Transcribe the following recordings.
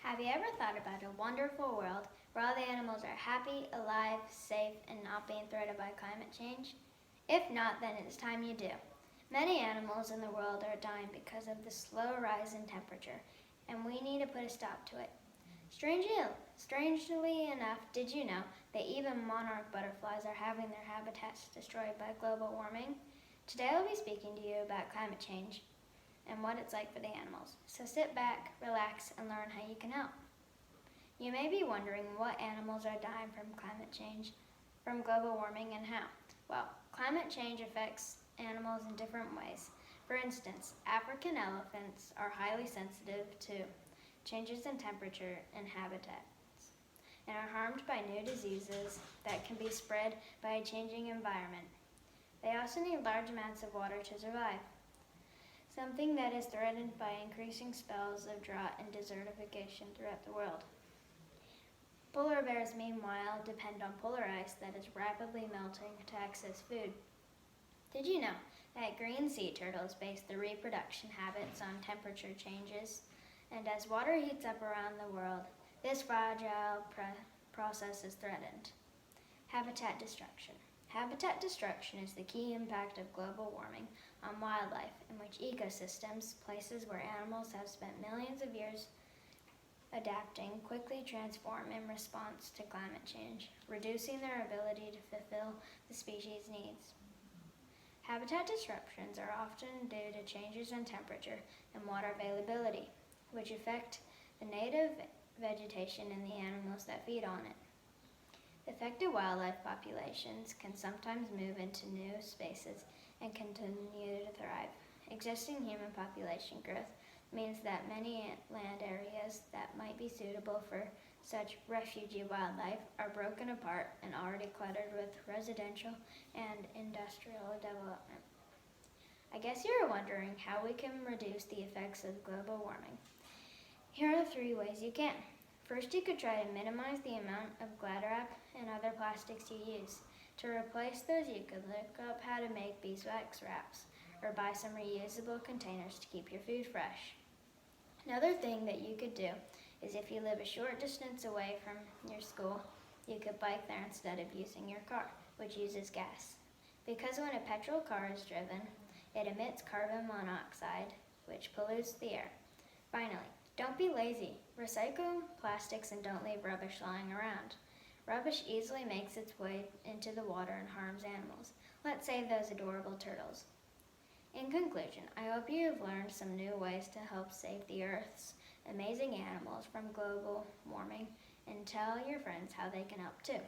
Have you ever thought about a wonderful world where all the animals are happy, alive, safe, and not being threatened by climate change? If not, then it's time you do. Many animals in the world are dying because of the slow rise in temperature, and we need to put a stop to it. Strangely enough, did you know that even monarch butterflies are having their habitats destroyed by global warming? Today I'll be speaking to you about climate change and what it's like for the animals. So sit back, relax, and learn how you can help. You may be wondering what animals are dying from climate change, from global warming, and how. Well, climate change affects animals in different ways. For instance, African elephants are highly sensitive to changes in temperature and habitats and are harmed by new diseases that can be spread by a changing environment. They also need large amounts of water to survive, something that is threatened by increasing spells of drought and desertification throughout the world. Polar bears, meanwhile, depend on polar ice that is rapidly melting to access food. Did you know that green sea turtles base their reproduction habits on temperature changes? And as water heats up around the world, this fragile process is threatened. Habitat destruction. Habitat destruction is the key impact of global warming on wildlife, in which ecosystems, places where animals have spent millions of years adapting, quickly transform in response to climate change, reducing their ability to fulfill the species' needs. Habitat disruptions are often due to changes in temperature and water availability, which affect the native vegetation and the animals that feed on it. Affected wildlife populations can sometimes move into new spaces and continue to thrive. Existing human population growth means that many land areas that might be suitable for such refugee wildlife are broken apart and already cluttered with residential and industrial development. I guess you're wondering how we can reduce the effects of global warming. Here are 3 ways you can. First, you could try to minimize the amount of Glad wrap and other plastics you use. To replace those, you could look up how to make beeswax wraps or buy some reusable containers to keep your food fresh. Another thing that you could do is if you live a short distance away from your school, you could bike there instead of using your car, which uses gas. Because when a petrol car is driven, it emits carbon monoxide, which pollutes the air. Finally, don't be lazy. Recycle plastics and don't leave rubbish lying around. Rubbish easily makes its way into the water and harms animals. Let's save those adorable turtles. In conclusion, I hope you have learned some new ways to help save the Earth's amazing animals from global warming, and tell your friends how they can help too.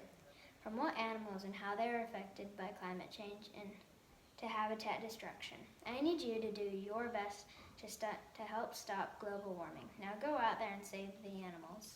From what animals and how they are affected by climate change and to habitat destruction. I need you to do your best to help stop global warming. Now go out there and save the animals.